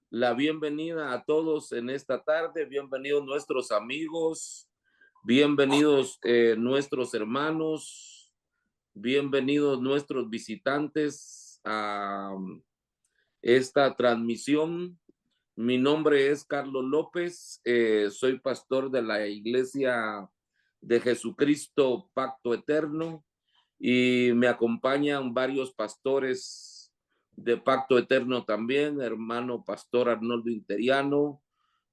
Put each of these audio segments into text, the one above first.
la bienvenida a todos en esta tarde. Bienvenidos nuestros amigos, bienvenidos nuestros hermanos, bienvenidos nuestros visitantes a esta transmisión. Mi nombre es Carlos López, soy pastor de la Iglesia de Jesucristo Pacto Eterno y me acompañan varios pastores de Pacto Eterno también, hermano pastor Arnoldo Interiano,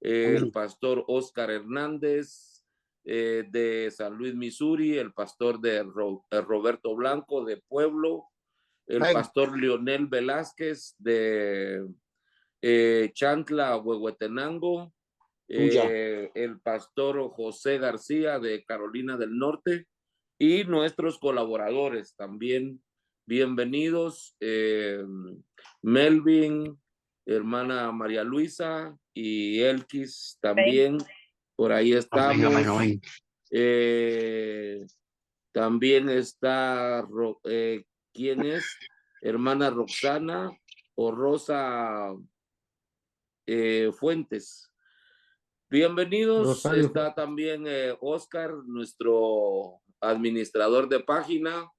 el pastor Oscar Hernández de San Luis, Missouri, el pastor de Roberto Blanco de Pueblo, el pastor Leonel Velázquez de Chantla, Huehuetenango, el pastor José García de Carolina del Norte y nuestros colaboradores también. Bienvenidos, Melvin, hermana María Luisa y Elkis también. Por ahí estamos. También está, ¿quién es? Hermana Roxana o Rosa Fuentes. Bienvenidos. Rosario. Está también Oscar, nuestro administrador de página.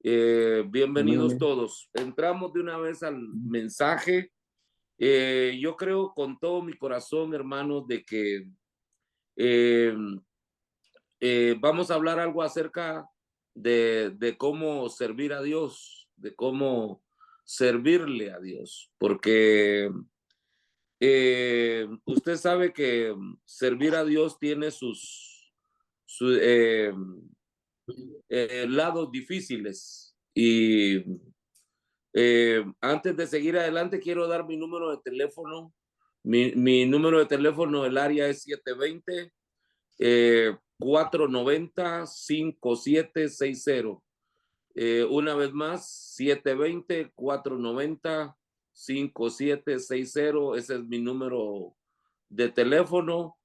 Bienvenidos todos. Entramos de una vez al mensaje. Yo creo con todo mi corazón, hermanos, de que vamos a hablar algo acerca de cómo servir a Dios, de cómo servirle a Dios, porque usted sabe que servir a Dios tiene sus lados difíciles. Y antes de seguir adelante, quiero dar mi número de teléfono. Mi número de teléfono del área es 720 490-5760. Una vez más, 720-490-5760. Ese es mi número de teléfono.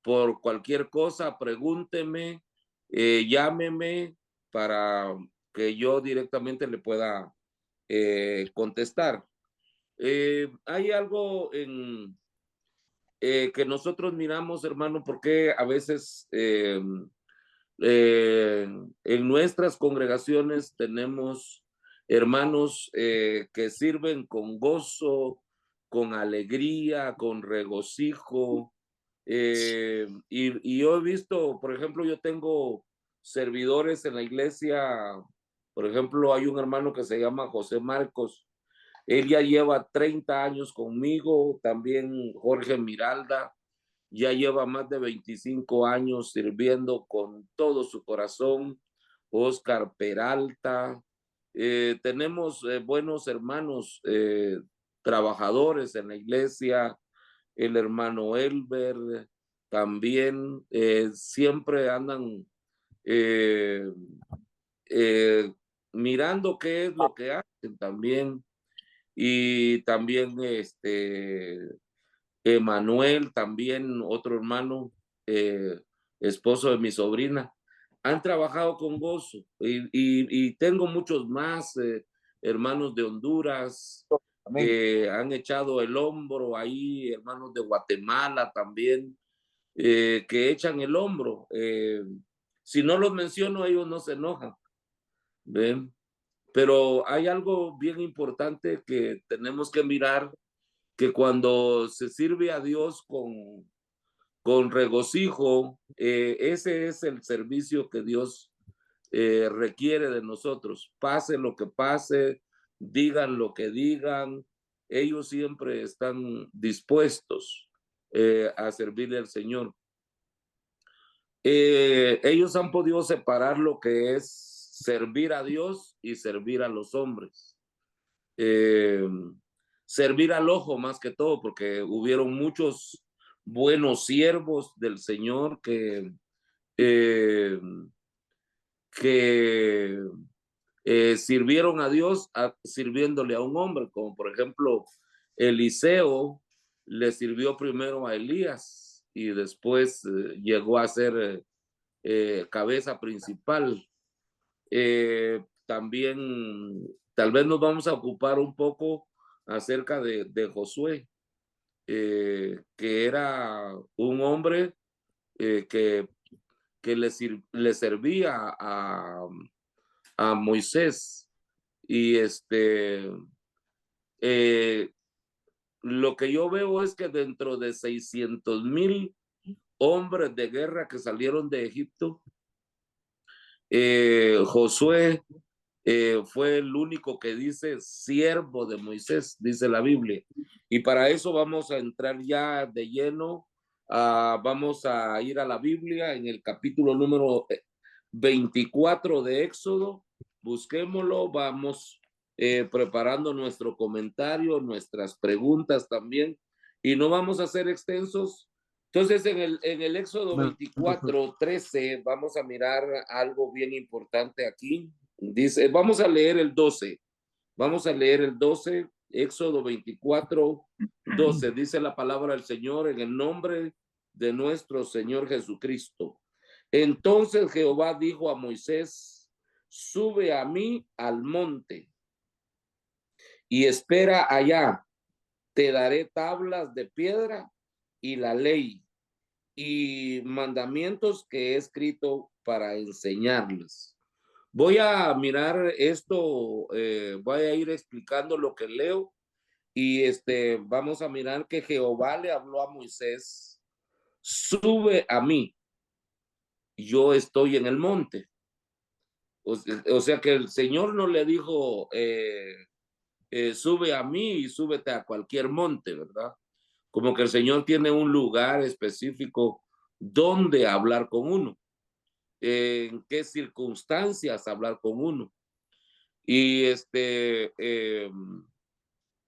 Por cualquier cosa, pregúnteme, llámeme para que yo directamente le pueda contestar. Hay algo que nosotros miramos, hermano, porque a veces en nuestras congregaciones tenemos hermanos que sirven con gozo, con alegría, con regocijo. Y yo he visto, por ejemplo, yo tengo servidores en la iglesia. Por ejemplo, hay un hermano que se llama José Marcos. Él ya lleva 30 años conmigo. También Jorge Miralda ya lleva más de 25 años sirviendo con todo su corazón. Oscar Peralta. Tenemos buenos hermanos trabajadores en la iglesia. El hermano Elber también. Siempre andan eh, mirando qué es lo que hacen también. Y también Emanuel, también otro hermano, esposo de mi sobrina, han trabajado con gozo. Y tengo muchos más hermanos de Honduras que han echado el hombro ahí, hermanos de Guatemala también, que echan el hombro. Si no los menciono, ellos no se enojan. ¿Ven? Pero hay algo bien importante que tenemos que mirar, que cuando se sirve a Dios con regocijo, ese es el servicio que Dios requiere de nosotros. Pase lo que pase, digan lo que digan, ellos siempre están dispuestos a servirle al Señor. Ellos han podido separar lo que es servir a Dios y servir a los hombres. Eh, Servir al ojo más que todo, porque hubieron muchos buenos siervos del Señor eh, que sirvieron a Dios sirviéndole a un hombre, como por ejemplo Eliseo le sirvió primero a Elías y después llegó a ser cabeza principal. También tal vez nos vamos a ocupar un poco acerca de Josué. que era un hombre que le servía a Moisés. Y eh, lo que yo veo es que dentro de 600,000 hombres de guerra que salieron de Egipto, Josué fue el único que dice siervo de Moisés, dice la Biblia. Y para eso vamos a entrar ya de lleno. Vamos a ir a la Biblia en el capítulo número 24 de Éxodo. Busquémoslo, vamos preparando nuestro comentario, nuestras preguntas también. Y no vamos a ser extensos. Entonces, en el Éxodo 24:13, vamos a mirar algo bien importante aquí. Dice, vamos a leer el 12. Vamos a leer el 12, Éxodo 24:12. Dice la palabra del Señor en el nombre de nuestro Señor Jesucristo. Entonces Jehová dijo a Moisés, sube a mí al monte y espera allá. Te daré tablas de piedra y la ley y mandamientos que he escrito para enseñarles. Voy a mirar esto, voy a ir explicando lo que leo y vamos a mirar que Jehová le habló a Moisés, sube a mí, yo estoy en el monte. O sea que el Señor no le dijo, sube a mí y súbete a cualquier monte, ¿verdad? Como que el Señor tiene un lugar específico donde hablar con uno, en qué circunstancias hablar con uno. Y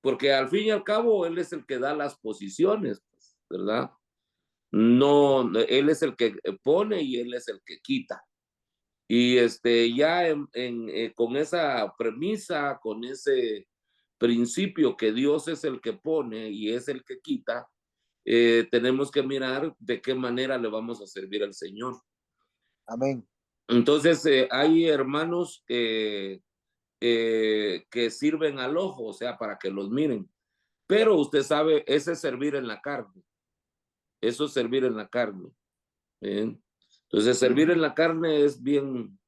porque al fin y al cabo él es el que da las posiciones, ¿verdad? No, él es el que pone y él es el que quita. Y ya con esa premisa, con ese principio que Dios es el que pone y es el que quita, tenemos que mirar de qué manera le vamos a servir al Señor. Amén. Entonces, hay hermanos que sirven al ojo, o sea, para que los miren. Pero usted sabe, ese es servir en la carne. Eso es servir en la carne. ¿Bien? Entonces, servir en la carne es bien,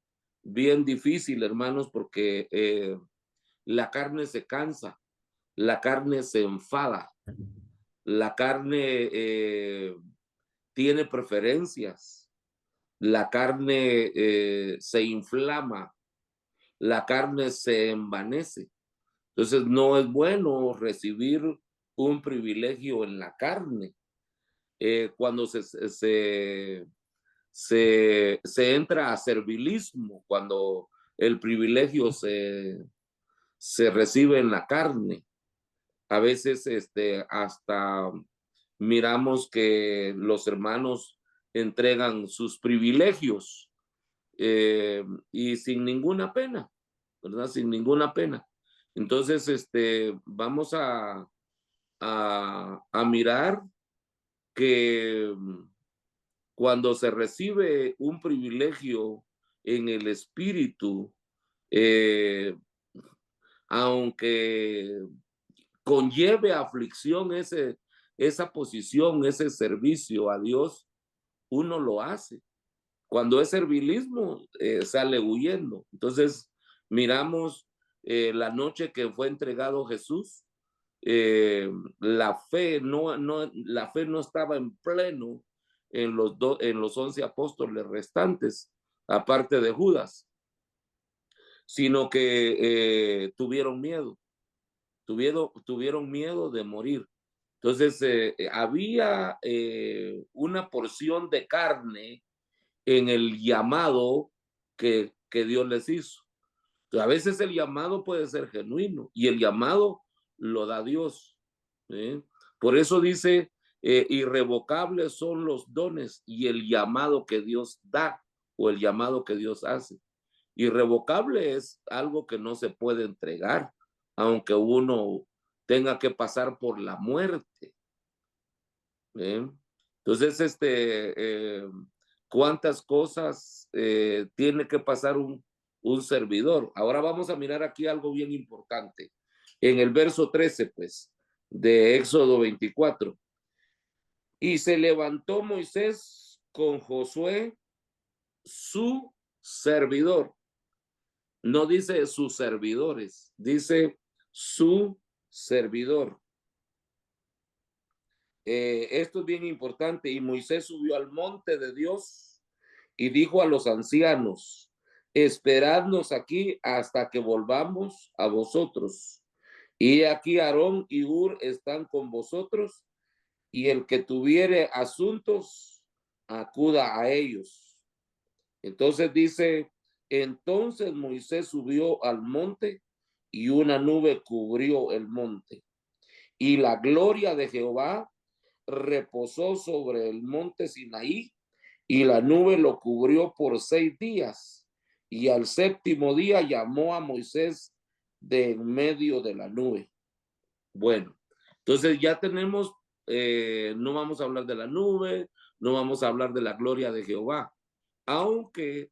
bien difícil, hermanos, porque la carne se cansa, la carne se enfada, la carne tiene preferencias, la carne se inflama, la carne se envanece. Entonces, no es bueno recibir un privilegio en la carne. Cuando se entra a servilismo, cuando el privilegio se recibe en la carne. A veces hasta miramos que los hermanos entregan sus privilegios y sin ninguna pena, ¿verdad? Sin ninguna pena. Entonces, vamos a mirar que cuando se recibe un privilegio en el espíritu, eh, aunque conlleve aflicción esa posición, ese servicio a Dios, uno lo hace. Cuando es servilismo, sale huyendo. Entonces, miramos la noche que fue entregado Jesús, la fe no estaba en pleno en los 11 apóstoles restantes, aparte de Judas, sino que tuvieron miedo de morir. Entonces, había una porción de carne en el llamado que Dios les hizo. A veces el llamado puede ser genuino y el llamado lo da Dios. ¿Eh? Por eso dice, irrevocables son los dones y el llamado que Dios da o el llamado que Dios hace. Irrevocable es algo que no se puede entregar, aunque uno tenga que pasar por la muerte. ¿Eh? Entonces, ¿cuántas cosas tiene que pasar un servidor? Ahora vamos a mirar aquí algo bien importante. En el verso 13, pues, de Éxodo 24. Y se levantó Moisés con Josué, su servidor. No dice sus servidores, dice su servidor. Esto es bien importante. Y Moisés subió al monte de Dios y dijo a los ancianos: esperadnos aquí hasta que volvamos a vosotros. Y aquí Aarón y Hur están con vosotros, y el que tuviere asuntos, acuda a ellos. Entonces dice: entonces Moisés subió al monte y una nube cubrió el monte, y la gloria de Jehová reposó sobre el monte Sinaí, y la nube lo cubrió por 6 días. Y al séptimo día llamó a Moisés de en medio de la nube. Bueno, entonces ya tenemos, no vamos a hablar de la nube, no vamos a hablar de la gloria de Jehová, aunque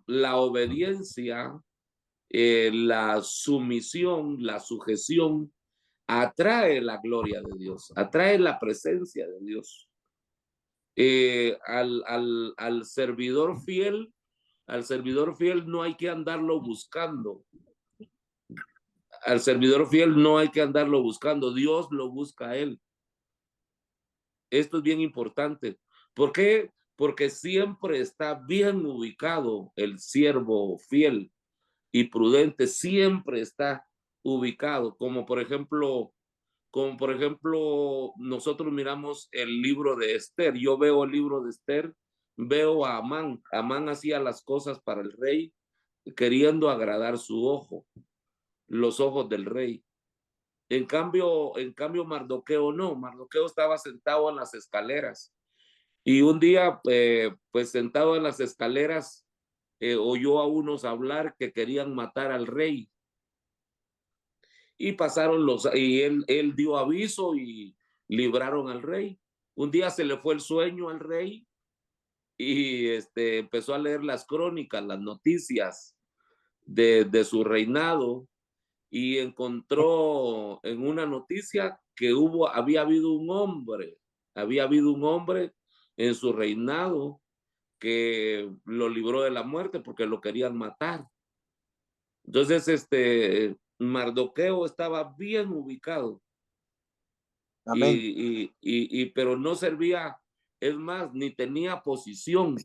la obediencia, la sumisión, la sujeción atrae la gloria de Dios, atrae la presencia de Dios. Al servidor fiel, no hay que andarlo buscando. Al servidor fiel no hay que andarlo buscando, Dios lo busca a él. Esto es bien importante. ¿Por qué? Porque siempre está bien ubicado el siervo fiel y prudente, siempre está ubicado, como por ejemplo, nosotros miramos el libro de Esther. Yo veo el libro de Esther, veo a Amán. Amán hacía las cosas para el rey, queriendo agradar su ojo, los ojos del rey. En cambio, Mardoqueo no. Mardoqueo estaba sentado en las escaleras. Y un día, pues sentado en las escaleras, oyó a unos hablar que querían matar al rey. Y él dio aviso y libraron al rey. Un día se le fue el sueño al rey y empezó a leer las crónicas, las noticias de su reinado, y encontró en una noticia que había habido un hombre en su reinado que lo libró de la muerte porque lo querían matar. Entonces, Mardoqueo estaba bien ubicado Amén. pero no servía, es más, ni tenía posición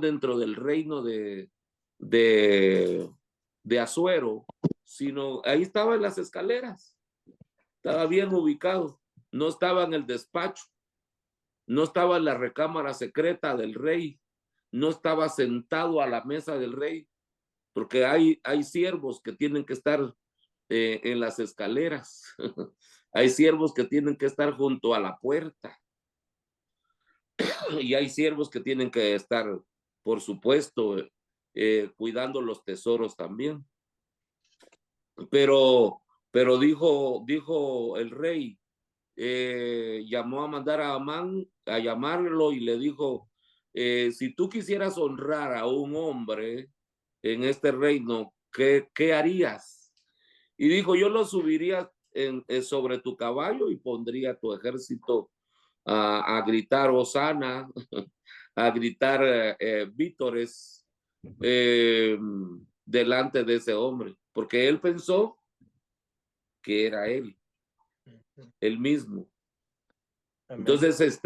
dentro del reino de, de Asuero, sino ahí estaba en las escaleras, estaba bien ubicado, no estaba en el despacho, no estaba en la recámara secreta del rey, no estaba sentado a la mesa del rey, porque hay siervos que tienen que estar en las escaleras. Hay siervos que tienen que estar junto a la puerta, y hay siervos que tienen que estar, por supuesto, cuidando los tesoros también. Pero, pero dijo el rey, llamó a mandar a Amán a llamarlo y le dijo: si tú quisieras honrar a un hombre en este reino, ¿qué harías? Y dijo: yo lo subiría sobre tu caballo y pondría tu ejército a gritar Hosana, a gritar vítores delante de ese hombre, porque él pensó que era él mismo. Amén. Entonces,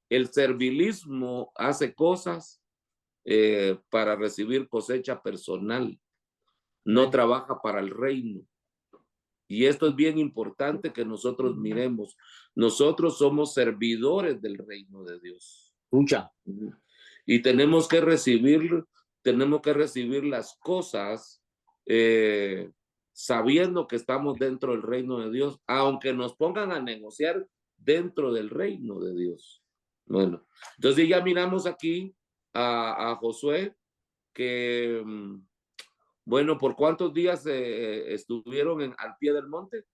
el servilismo hace cosas para recibir cosecha personal, no Amén. trabaja para el reino. Y esto es bien importante que nosotros miremos. Nosotros somos servidores del reino de Dios. Escucha. Y tenemos que recibir las cosas sabiendo que estamos dentro del reino de Dios, aunque nos pongan a negociar dentro del reino de Dios. Bueno, entonces ya miramos aquí a Josué, que, bueno, ¿por cuántos días estuvieron al pie del monte?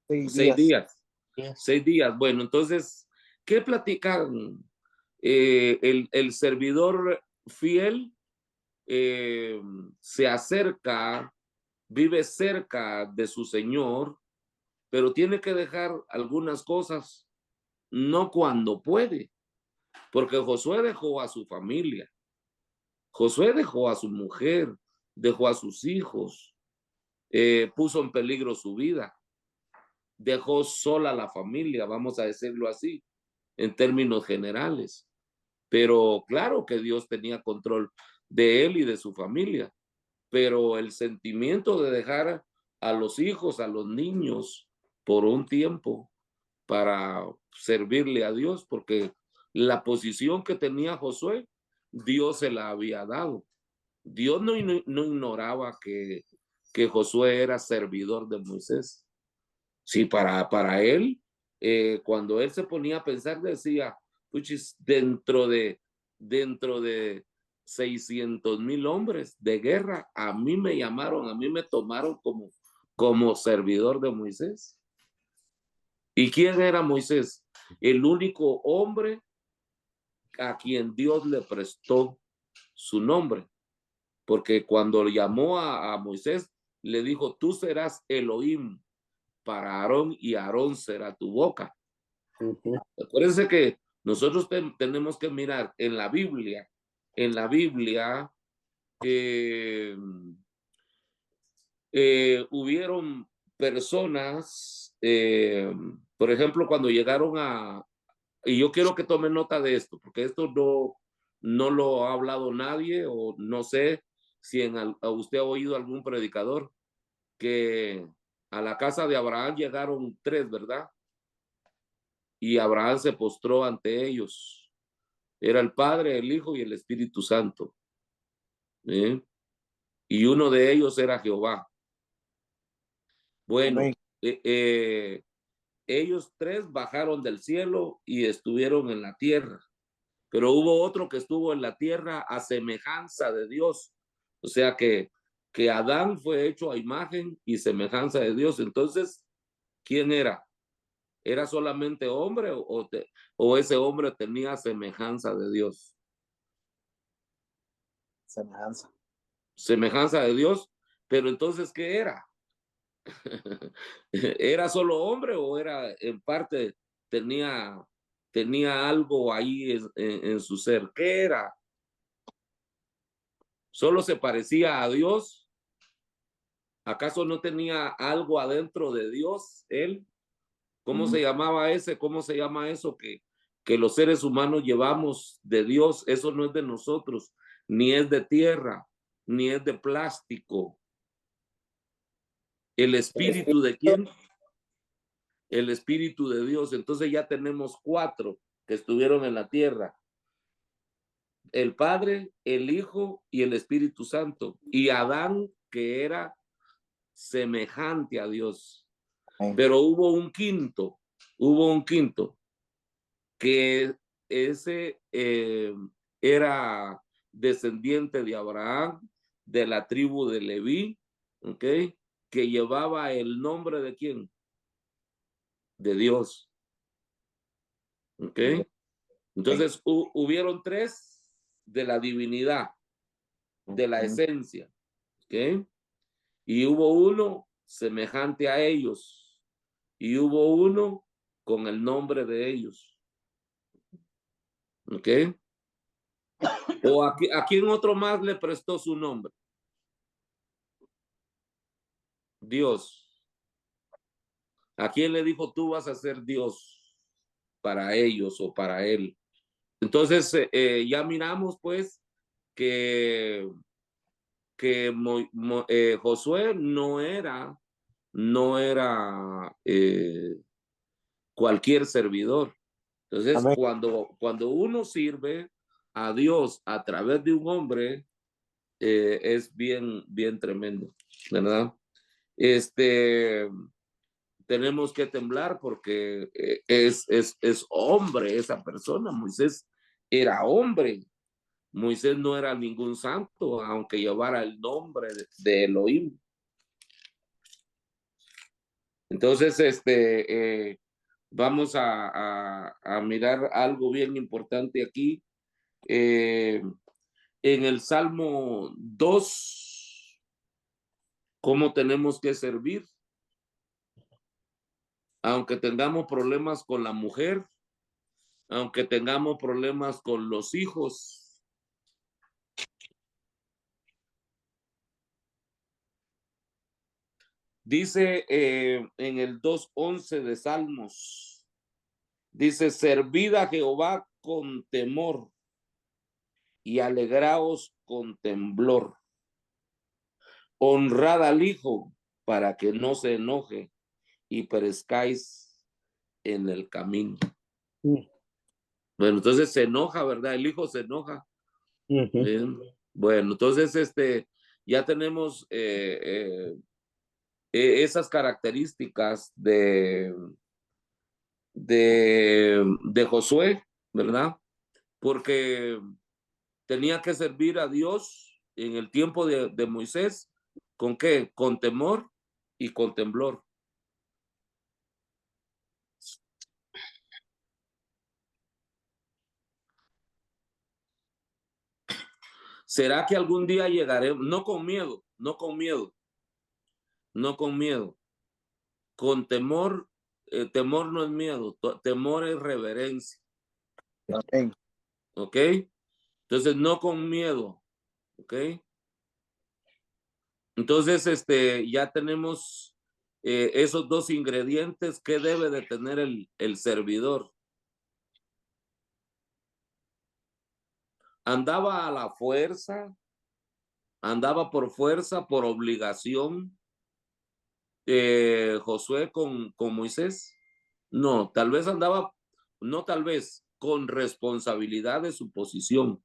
6 6 días. días. 6 días. Bueno, entonces, ¿qué platican el servidor fiel? Se acerca vive cerca de su Señor, pero tiene que dejar algunas cosas, no cuando puede, porque Josué dejó a su familia, Josué dejó a su mujer, dejó a sus hijos, puso en peligro su vida, dejó sola la familia, vamos a decirlo así, en términos generales. Pero claro que Dios tenía control de él y de su familia, pero el sentimiento de dejar a los hijos, a los niños, por un tiempo para servirle a Dios, porque la posición que tenía Josué, Dios se la había dado. Dios no ignoraba que Josué era servidor de Moisés. Sí, para él, cuando él se ponía a pensar, decía, puchis, dentro de 600,000 hombres de guerra, a mí me llamaron, a mí me tomaron como servidor de Moisés. ¿Y quién era Moisés? El único hombre a quien Dios le prestó su nombre, porque cuando llamó a Moisés, le dijo, tú serás Elohim para Aarón y Aarón será tu boca. Acuérdense que nosotros tenemos que mirar en la Biblia, eh, hubieron personas, por ejemplo, cuando llegaron y yo quiero que tomen nota de esto, porque esto no lo ha hablado nadie, o no sé si a usted ha oído algún predicador, que a la casa de Abraham llegaron 3, ¿verdad? Y Abraham se postró ante ellos. Era el Padre, el Hijo y el Espíritu Santo. ¿Eh? Y uno de ellos era Jehová. Bueno, ellos 3 bajaron del cielo y estuvieron en la tierra, pero hubo otro que estuvo en la tierra a semejanza de Dios. O sea que Adán fue hecho a imagen y semejanza de Dios. Entonces, ¿quién era? ¿Era solamente hombre o ese hombre tenía semejanza de Dios? Semejanza. Semejanza de Dios, pero entonces, ¿qué era? ¿Era solo hombre o era en parte, tenía algo ahí en su ser? ¿Qué era? ¿Solo se parecía a Dios? ¿Acaso no tenía algo adentro de Dios él? ¿Cómo se llamaba ese? ¿Cómo se llama eso que los seres humanos llevamos de Dios? Eso no es de nosotros, ni es de tierra, ni es de plástico. ¿El espíritu de quién? El espíritu de Dios. Entonces ya tenemos 4 que estuvieron en la tierra: el Padre, el Hijo y el Espíritu Santo. Y Adán, que era semejante a Dios. Pero hubo un quinto que ese era descendiente de Abraham, de la tribu de Leví, ¿ok? Que llevaba el nombre de quién? De Dios, ¿ok? Entonces hubieron 3 de la divinidad, de la esencia, ¿ok? Y hubo uno semejante a ellos, y hubo uno con el nombre de ellos, ¿ok? ¿O a quién otro más le prestó su nombre? Dios. ¿A quién le dijo tú vas a ser Dios para ellos o para él? Entonces ya miramos pues que Josué no era cualquier servidor. Entonces, Amén. cuando uno sirve a Dios a través de un hombre, es bien tremendo, ¿verdad? Tenemos que temblar porque es hombre esa persona. Moisés era hombre. Moisés no era ningún santo, aunque llevara el nombre de Elohim. Entonces, vamos a mirar algo bien importante aquí. En el Salmo 2, cómo tenemos que servir. Aunque tengamos problemas con la mujer, aunque tengamos problemas con los hijos. Dice en el 2:11 de Salmos, dice, servid a Jehová con temor y alegraos con temblor. Honrad al hijo para que no se enoje y perezcáis en el camino. Bueno, entonces se enoja, ¿verdad? El hijo se enoja. Bien. Bueno, entonces ya tenemos esas características de Josué, ¿verdad? Porque tenía que servir a Dios en el tiempo de Moisés. ¿Con qué? Con temor y con temblor. ¿Será que algún día llegaremos? No con miedo, no con miedo, no con miedo. Con temor, temor no es miedo, temor es reverencia. Amén. ¿Ok? Entonces, no con miedo. ¿Ok? Entonces, ya tenemos esos dos ingredientes que debe de tener el servidor. Andaba a la fuerza, andaba por fuerza, por obligación, Josué con Moisés. No, tal vez andaba, no tal vez, con responsabilidad de su posición.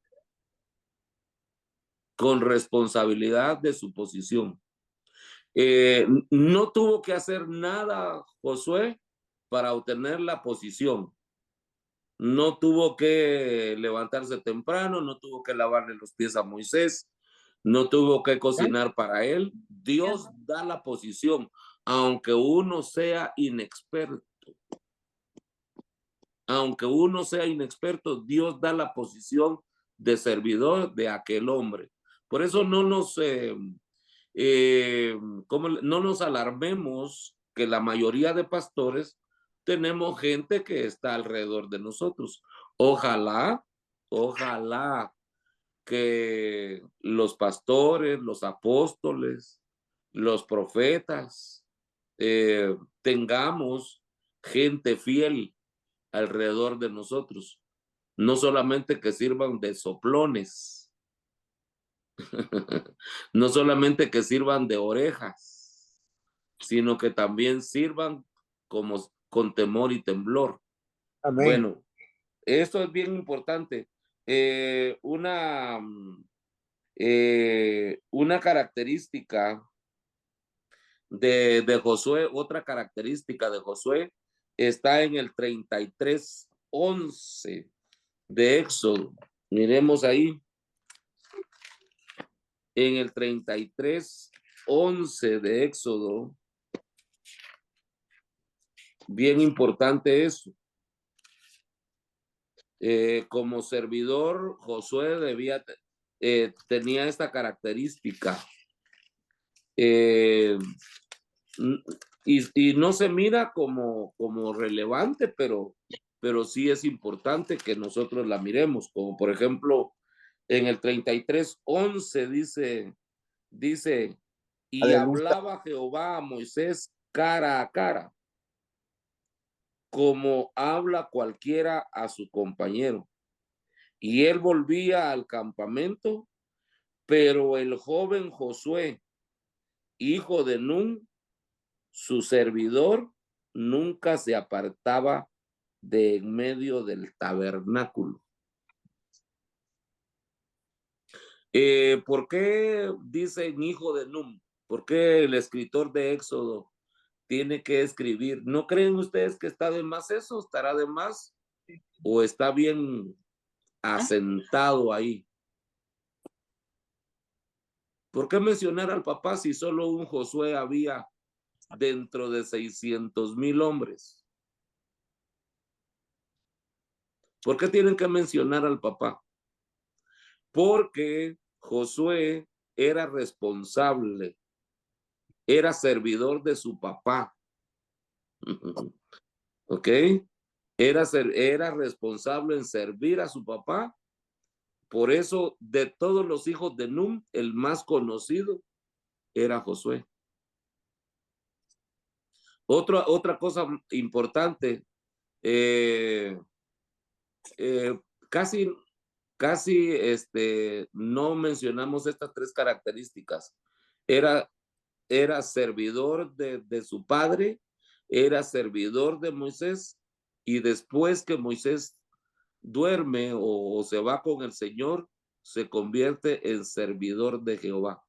Con responsabilidad de su posición. No tuvo que hacer nada Josué para obtener la posición. No tuvo que levantarse temprano, no tuvo que lavarle los pies a Moisés, no tuvo que cocinar para él. Dios da la posición, aunque uno sea inexperto. Aunque uno sea inexperto, Dios da la posición de servidor de aquel hombre. Por eso no nos no nos alarmemos que la mayoría de pastores tenemos gente que está alrededor de nosotros. Ojalá que los pastores, los apóstoles, los profetas, tengamos gente fiel alrededor de nosotros. No solamente que sirvan de soplones, no solamente que sirvan de orejas, sino que también sirvan como con temor y temblor. Amén. Bueno, esto es bien importante. Una característica de Josué, otra característica de Josué está en el 33:11 de Éxodo. Miremos ahí. En el 33:11 de Éxodo. Bien importante eso. Como servidor, Josué tenía esta característica. Y no se mira como relevante, pero sí es importante que nosotros la miremos. Como por ejemplo, en el 33:11 dice, y Aleluya. hablaba Jehová a Moisés cara a cara, como habla cualquiera a su compañero. Y él volvía al campamento, pero el joven Josué, hijo de Nun, su servidor, nunca se apartaba de en medio del tabernáculo. ¿Por qué dicen hijo de Nun? ¿Por qué el escritor de Éxodo tiene que escribir? ¿No creen ustedes que está de más eso? ¿Estará de más? ¿O está bien asentado ahí? ¿Por qué mencionar al papá si solo un Josué había dentro de 600,000 hombres? ¿Por qué tienen que mencionar al papá? Porque Josué era responsable era servidor de su papá. ¿Ok? Era responsable en servir a su papá. Por eso, de todos los hijos de Num, el más conocido era Josué. Otra cosa importante, eh, eh, casi, casi no mencionamos estas tres características. Era, era servidor de su padre, era servidor de Moisés, y después que Moisés duerme o se va con el Señor, se convierte en servidor de Jehová.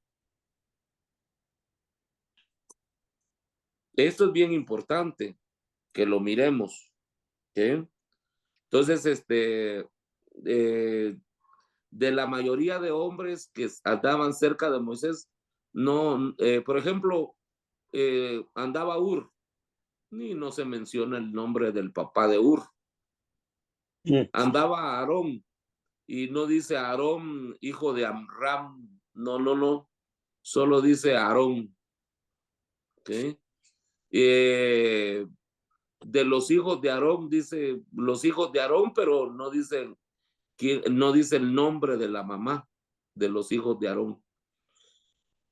Esto es bien importante que lo miremos. ¿Sí? Entonces, de la mayoría de hombres que andaban cerca de Moisés, no, por ejemplo, andaba Ur, ni no se menciona el nombre del papá de Ur. Andaba Aarón, y no dice Aarón, hijo de Amram, no, solo dice Aarón. ¿Sí? De los hijos de Aarón, dice los hijos de Aarón, pero no dice el nombre de la mamá de los hijos de Aarón.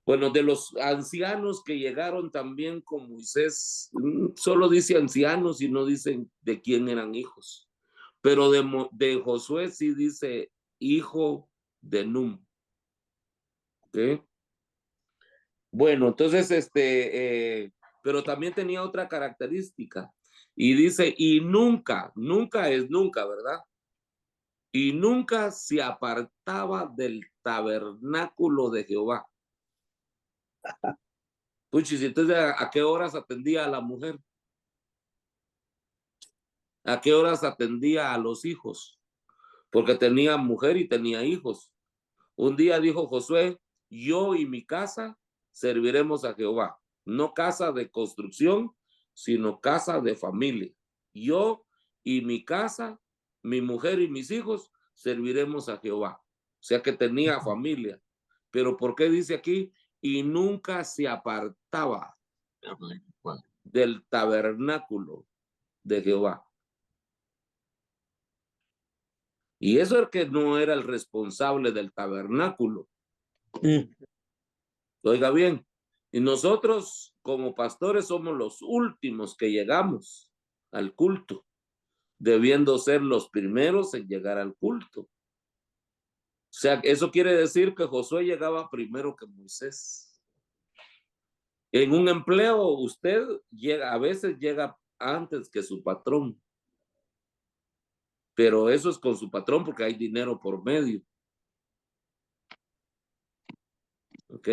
Bueno, de los ancianos que llegaron también con Moisés, solo dice ancianos y no dicen de quién eran hijos. Pero de Josué sí dice hijo de Num. ¿Okay? Bueno, entonces, pero también tenía otra característica. Y dice, y nunca es nunca, ¿verdad? Y nunca se apartaba del tabernáculo de Jehová. Puchis, entonces, ¿a qué horas atendía a la mujer? ¿A qué horas atendía a los hijos? Porque tenía mujer y tenía hijos. Un día dijo Josué, yo y mi casa serviremos a Jehová. No casa de construcción, sino casa de familia. Yo y mi casa, mi mujer y mis hijos serviremos a Jehová. O sea que tenía familia. Pero ¿por qué dice aquí? Y nunca se apartaba del tabernáculo de Jehová. Y eso es que no era el responsable del tabernáculo. Oiga bien, y nosotros como pastores somos los últimos que llegamos al culto, debiendo ser los primeros en llegar al culto. O sea, eso quiere decir que Josué llegaba primero que Moisés. En un empleo, usted llega, a veces llega antes que su patrón, pero eso es con su patrón porque hay dinero por medio. ¿Ok?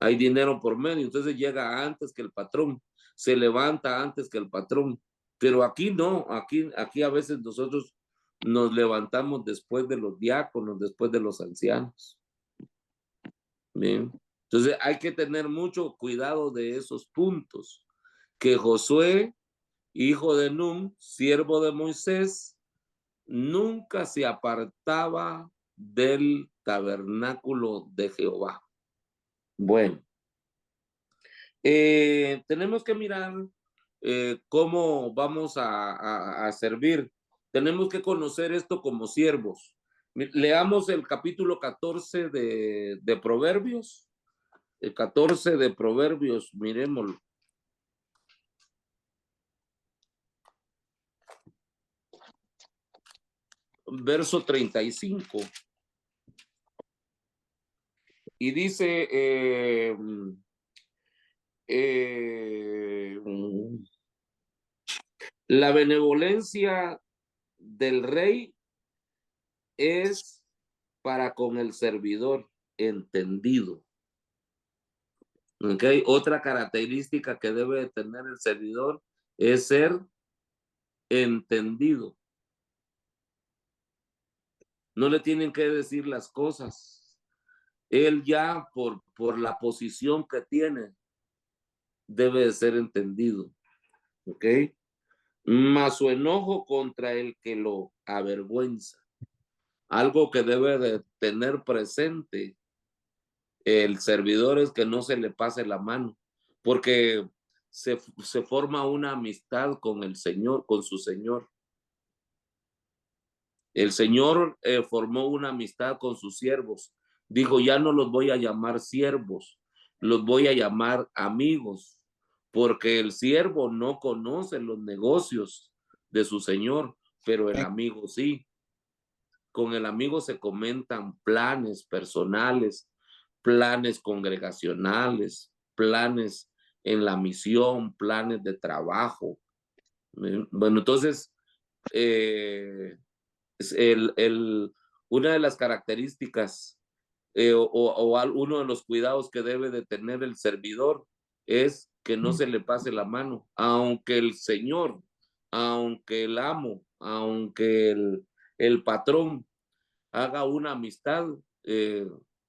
Hay dinero por medio, entonces llega antes que el patrón, se levanta antes que el patrón. Pero aquí no, aquí a veces nosotros nos levantamos después de los diáconos, después de los ancianos. Bien. Entonces hay que tener mucho cuidado de esos puntos. Que Josué, hijo de Nun, siervo de Moisés, nunca se apartaba del tabernáculo de Jehová. Bueno, tenemos que mirar cómo vamos a servir. Tenemos que conocer esto como siervos. Leamos el capítulo 14 de Proverbios. El 14 de Proverbios, miremoslo. Verso 35. Y dice, la benevolencia del rey es para con el servidor entendido. Okay. Otra característica que debe tener el servidor es ser entendido. No le tienen que decir las cosas. Él ya por la posición que tiene debe de ser entendido. ¿Ok? Mas su enojo contra el que lo avergüenza. Algo que debe de tener presente el servidor es que no se le pase la mano. porque se forma una amistad con el Señor, con su Señor. El Señor formó una amistad con sus siervos. Dijo, ya no los voy a llamar siervos, los voy a llamar amigos, porque el siervo no conoce los negocios de su Señor, pero el amigo sí. Con el amigo se comentan planes personales, planes congregacionales, planes en la misión, planes de trabajo. Bueno, entonces, una de las características uno de los cuidados que debe de tener el servidor es que no se le pase la mano, aunque el Señor, aunque el amo, aunque el patrón haga una amistad,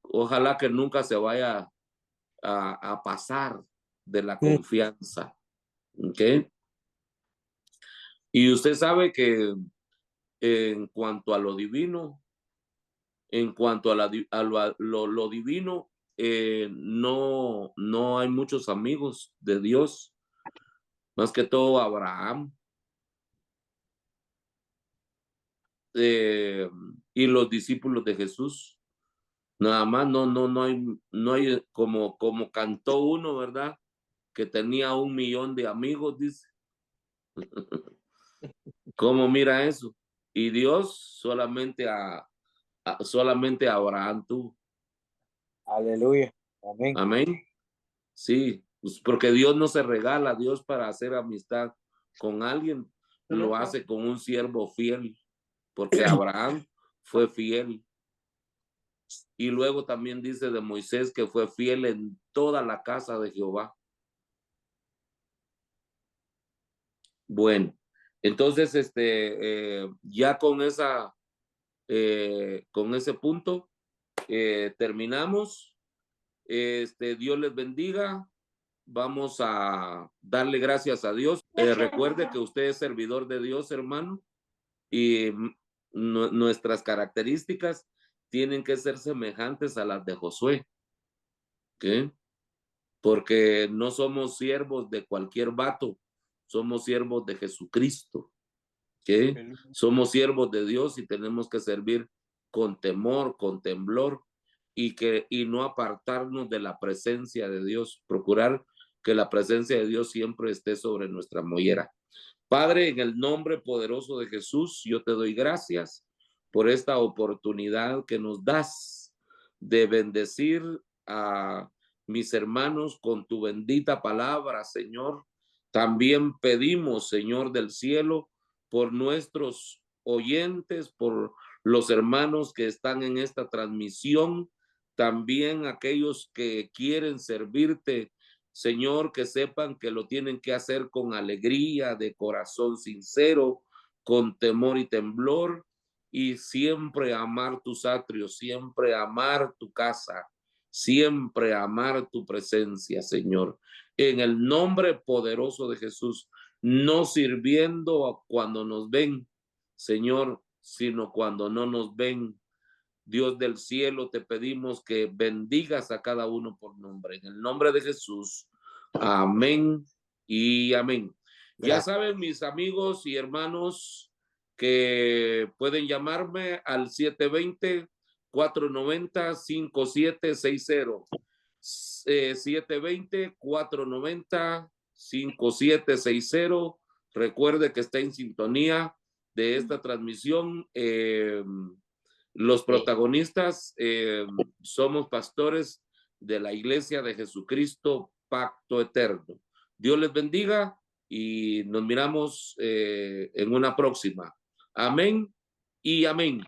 ojalá que nunca se vaya a pasar de la confianza. ¿Ok? Y usted sabe que en cuanto a lo divino, en cuanto a, lo divino, no hay muchos amigos de Dios, más que todo Abraham y los discípulos de Jesús. Nada más, no hay como cantó uno, ¿verdad? Que tenía 1,000,000 de amigos, dice. ¿Cómo mira eso? Y Dios solamente a Abraham tuvo. Aleluya. Amén. Amén. Sí, pues porque Dios no se regala, Dios para hacer amistad con alguien lo hace con un siervo fiel, porque Abraham fue fiel. Y luego también dice de Moisés que fue fiel en toda la casa de Jehová. Bueno, entonces ya con ese punto terminamos. Dios les bendiga. Vamos a darle gracias a Dios. Recuerde que usted es servidor de Dios, hermano, y nuestras características tienen que ser semejantes a las de Josué, ¿ok? Porque no somos siervos de cualquier vato, somos siervos de Jesucristo, ¿ok? Somos siervos de Dios y tenemos que servir con temor, con temblor y no apartarnos de la presencia de Dios, procurar que la presencia de Dios siempre esté sobre nuestra mollera. Padre, en el nombre poderoso de Jesús, yo te doy gracias por esta oportunidad que nos das de bendecir a mis hermanos con tu bendita palabra, Señor. También pedimos, Señor del cielo, por nuestros oyentes, por los hermanos que están en esta transmisión, también aquellos que quieren servirte, Señor, que sepan que lo tienen que hacer con alegría, de corazón sincero, con temor y temblor, y siempre amar tus atrios, siempre amar tu casa, siempre amar tu presencia, Señor. En el nombre poderoso de Jesús, no sirviendo cuando nos ven, Señor, sino cuando no nos ven. Dios del cielo, te pedimos que bendigas a cada uno por nombre. En el nombre de Jesús. Amén y amén. Ya saben, mis amigos y hermanos, que pueden llamarme al 720-490-5760. 720-490-5760. Recuerde que está en sintonía de esta transmisión. Los protagonistas somos pastores de la Iglesia de Jesucristo Pacto Eterno. Dios les bendiga y nos miramos en una próxima. Amén y amén.